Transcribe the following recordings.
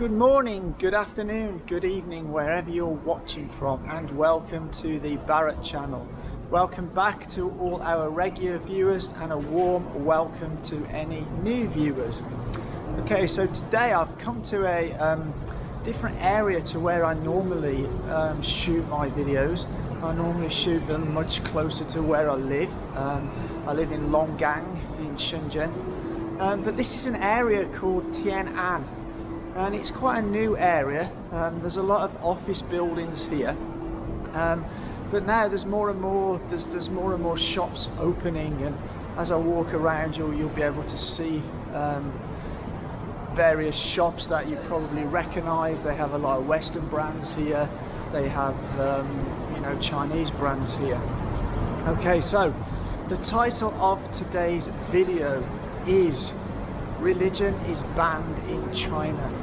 Good morning, good afternoon, good evening, wherever you're watching from, and welcome to the Barrett channel. Welcome back to all our regular viewers and a warm welcome to any new viewers. Okay, so today I've come to a different area to where I normally shoot my videos. I normally shoot them much closer to where I live. I live in Longgang in Shenzhen, but this is an area called Tian'an. And it's quite a new area. There's a lot of office buildings here, but now there's more and more shops opening, and as I walk around you'll be able to see various shops that you probably recognize. They have a lot of Western brands here, they have Chinese brands here. Okay, so the title of today's video is Religion is Banned in China.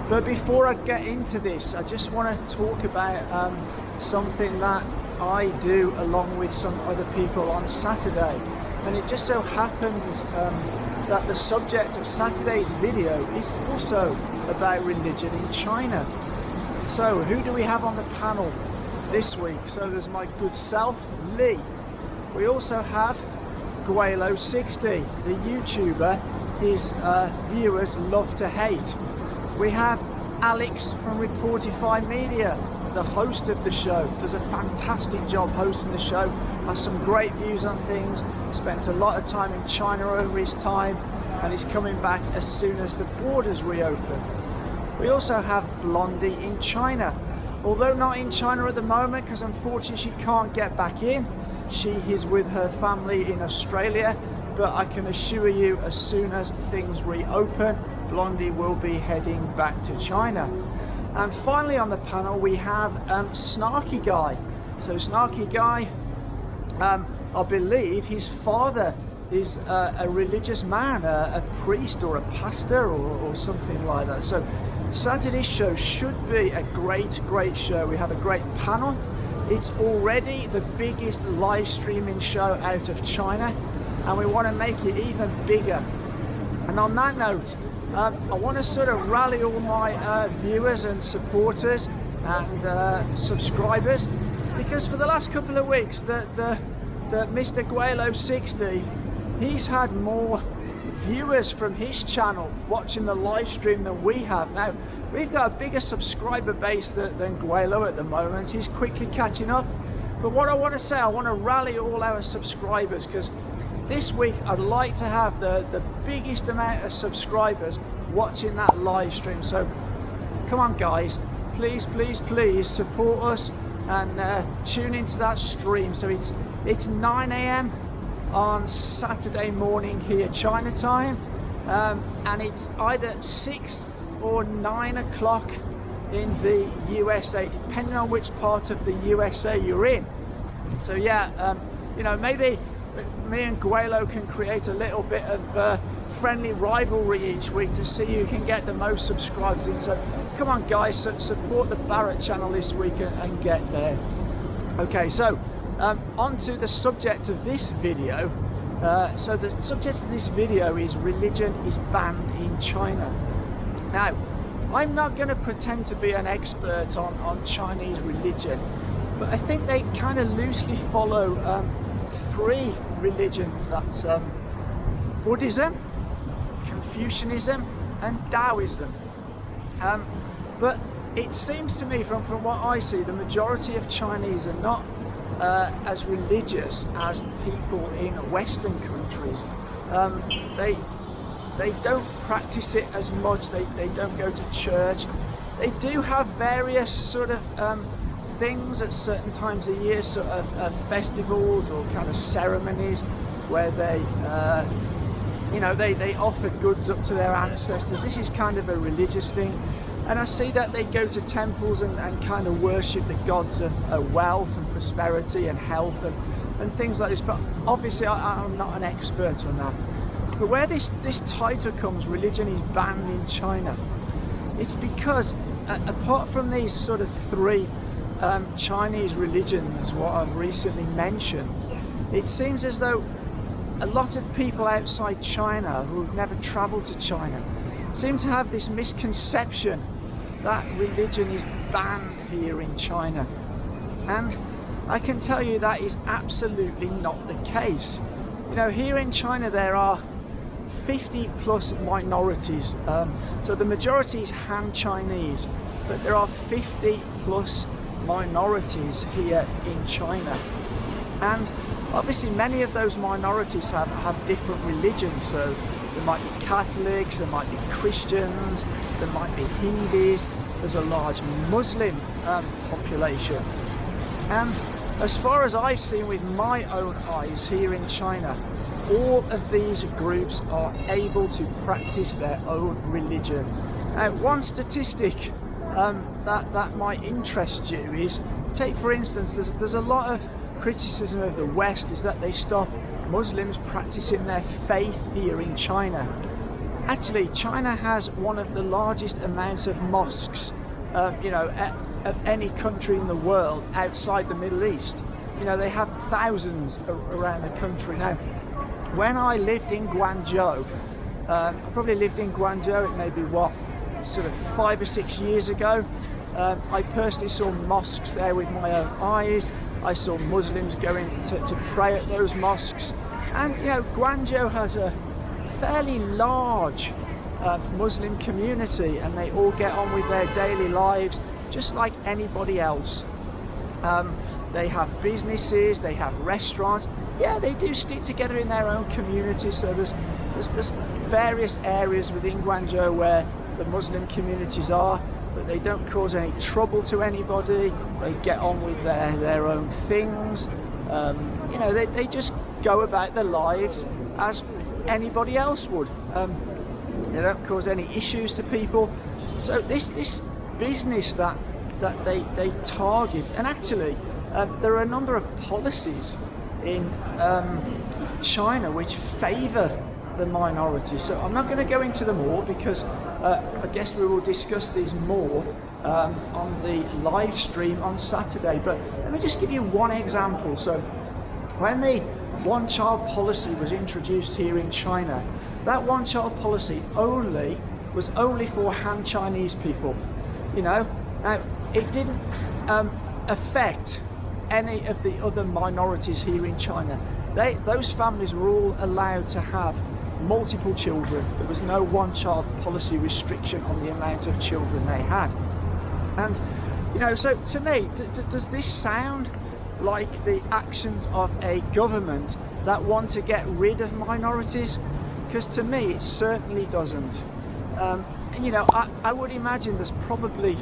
But before I get into this, I just want to talk about something that I do along with some other people on Saturday. And it just so happens that the subject of Saturday's video is also about religion in China. So who do we have on the panel this week? So there's my good self, Lee. We also have Guelo60, the YouTuber his viewers love to hate. We have Alex from Reportify Media, the host of the show, does a fantastic job hosting the show, has some great views on things, spent a lot of time in China over his time, and he's coming back as soon as the borders reopen. We also have Blondie in China, although not in China at the moment because unfortunately she can't get back in. She is with her family in Australia, but I can assure you as soon as things reopen, Blondie will be heading back to China. And finally on the panel we have Snarky Guy. So Snarky Guy, I believe his father is a religious man, a priest or a pastor or something like that. So Saturday's show should be a great show. We have a great panel. It's already the biggest live streaming show out of China, and we want to make it even bigger. And on that note, I want to sort of rally all my viewers and supporters and subscribers, because for the last couple of weeks the Mr. Guelo60, he's had more viewers from his channel watching the live stream than we have. Now we've got a bigger subscriber base than Guelo at the moment. He's quickly catching up. But what I want to say, I want to rally all our subscribers, because this week I'd like to have the biggest amount of subscribers watching that live stream. So come on guys, please support us and tune into that stream. So it's 9 AM on Saturday morning here China time, and it's either 6 or 9 o'clock in the USA, depending on which part of the USA you're in. So yeah, maybe me and Guelo can create a little bit of friendly rivalry each week to see who can get the most subscribers in. So come on guys, support the Barrett channel this week and get there. Okay, so on to the subject of this video. So the subject of this video is religion is banned in China. Now, I'm not going to pretend to be an expert on Chinese religion, but I think they kind of loosely follow three religions. That's Buddhism, Confucianism and Taoism. But it seems to me from what I see, the majority of Chinese are not as religious as people in Western countries. They don't practice it as much, they don't go to church. They do have various sort of things at certain times of year, sort of festivals or kind of ceremonies where they offer goods up to their ancestors. This is kind of a religious thing, and I see that they go to temples and kind of worship the gods of wealth and prosperity and health and things like this. But obviously I'm not an expert on that. But where this title comes, religion is banned in China, it's because apart from these sort of three Chinese religions, what I've recently mentioned, it seems as though a lot of people outside China who've never traveled to China seem to have this misconception that religion is banned here in China. And I can tell you that is absolutely not the case. Here in China there are 50 plus minorities. So the majority is Han Chinese, but there are 50 plus minorities here in China. And obviously many of those minorities have different religions. So there might be Catholics, there might be Christians, there might be Hindus, there's a large Muslim population. And as far as I've seen with my own eyes here in China, all of these groups are able to practice their own religion. Now, one statistic that might interest you is, take for instance, there's a lot of criticism of the West is that they stop Muslims practicing their faith here in China. Actually, China has one of the largest amounts of mosques, of any country in the world outside the Middle East. They have thousands around the country. Now, when I lived in Guangzhou, I probably lived in Guangzhou, it may be sort of 5 or 6 years ago, I personally saw mosques there with my own eyes. I saw Muslims going to pray at those mosques. And Guangzhou has a fairly large Muslim community, and they all get on with their daily lives just like anybody else. They have businesses, they have restaurants. Yeah, they do stick together in their own community. So there's various areas within Guangzhou where the Muslim communities are, but they don't cause any trouble to anybody. They get on with their own things. They just go about their lives as anybody else would. They don't cause any issues to people. So this business that they target, and actually there are a number of policies in China which favour the minorities. So I'm not going to go into them all because I guess we will discuss these more on the live stream on Saturday. But let me just give you one example. So when the one-child policy was introduced here in China, that one-child policy was only for Han Chinese people. Now it didn't affect any of the other minorities here in China. Those families were all allowed to have multiple children. There was no one-child policy restriction on the amount of children they had. And so to me, does this sound like the actions of a government that want to get rid of minorities? Because to me it certainly doesn't. I would imagine there's probably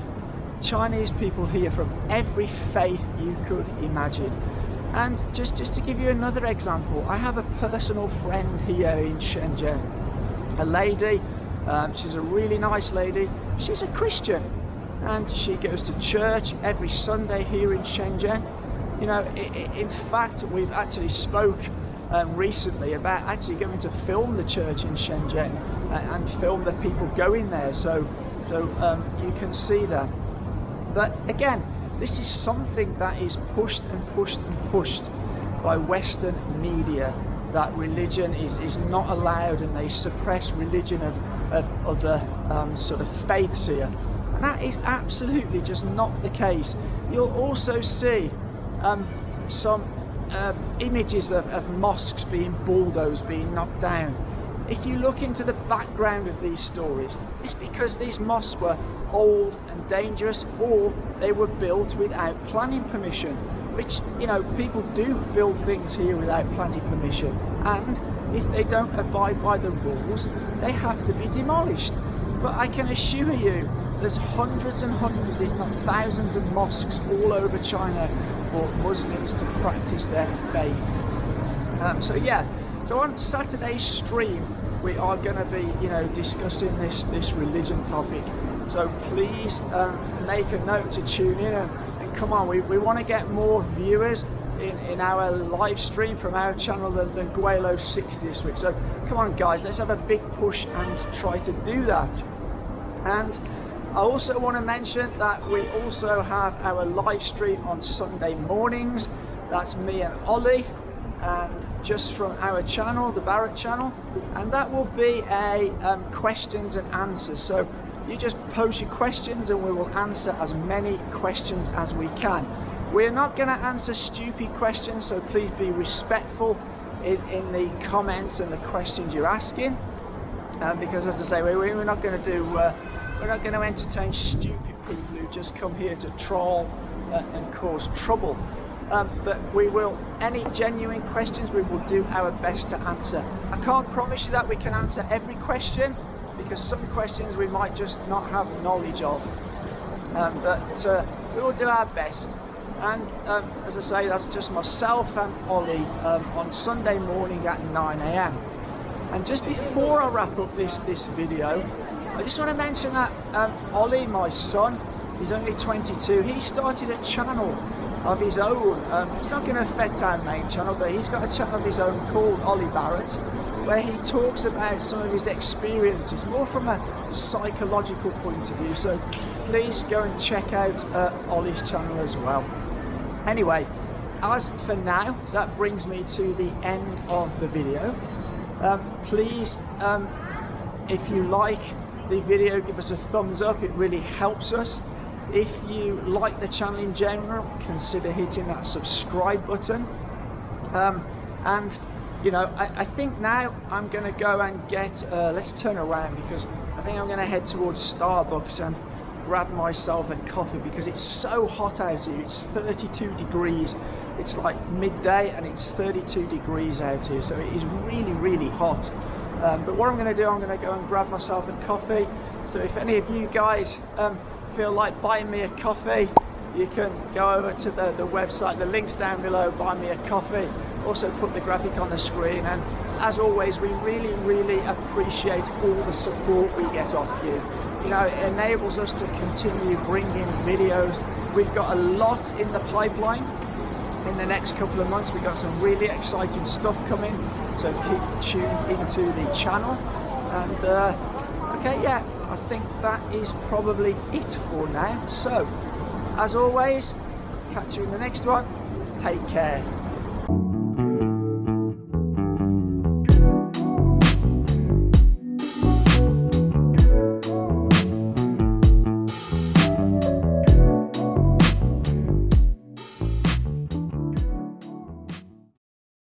Chinese people here from every faith you could imagine. And just to give you another example, I have a personal friend here in Shenzhen, a lady, she's a really nice lady, she's a Christian, and she goes to church every Sunday here in Shenzhen. In fact, we've actually spoke recently about actually going to film the church in Shenzhen and film the people going there, so you can see that. But again, this is something that is pushed by Western media, that religion is not allowed, and they suppress religion of other sort of faiths here. And that is absolutely just not the case. You'll also see some images of mosques being bulldozed, being knocked down. If you look into the background of these stories, it's because these mosques were old and dangerous, or they were built without planning permission, which people do build things here without planning permission, and if they don't abide by the rules, they have to be demolished. But I can assure you there's hundreds and hundreds, if not thousands, of mosques all over China for Muslims to practice their faith. So on Saturday's stream we are going to be discussing this religion topic. So please make a note to tune in and come on, we want to get more viewers in our live stream from our channel than Guelo 60 this week. So come on guys, let's have a big push and try to do that. And I also want to mention that we also have our live stream on Sunday mornings. That's me and Ollie. and just from our channel, the Barrett channel, and that will be a questions and answers. So you just post your questions and we will answer as many questions as we can. We're not going to answer stupid questions, so please be respectful in the comments and the questions you're asking, because as I say, we're not going to do we're not going to entertain stupid people who just come here to troll and cause trouble. But we will, any genuine questions, we will do our best to answer. I can't promise you that we can answer every question, because some questions we might just not have knowledge of. But we will do our best. And as I say, that's just myself and Ollie on Sunday morning at 9 a.m. And just before I wrap up this video, I just want to mention that Ollie, my son, he's only 22. He started a channel of his own. It's not going to affect our main channel, but he's got a channel of his own called Ollie Barrett, where he talks about some of his experiences, more from a psychological point of view. So please go and check out Ollie's channel as well. Anyway, as for now, that brings me to the end of the video. Please, if you like the video, give us a thumbs up. It really helps us. If you like the channel in general, consider hitting that subscribe button. And you know, I think now I'm going to go and get, let's turn around, because I think I'm going to head towards Starbucks and grab myself a coffee, because it's so hot out here. It's 32 degrees. It's like midday and it's 32 degrees out here, so it is really, really hot. But what I'm going to do, I'm going to go and grab myself a coffee. So if any of you guys feel like buying me a coffee, you can go over to the website. The link's down below. Buy me a coffee. Also put the graphic on the screen. And as always, we really, really appreciate all the support we get off you. You know, it enables us to continue bringing videos. We've got a lot in the pipeline in the next couple of months. We've got some really exciting stuff coming, so keep tuned into the channel. And okay, yeah, I think that is probably it for now. So as always, catch you in the next one. Take care.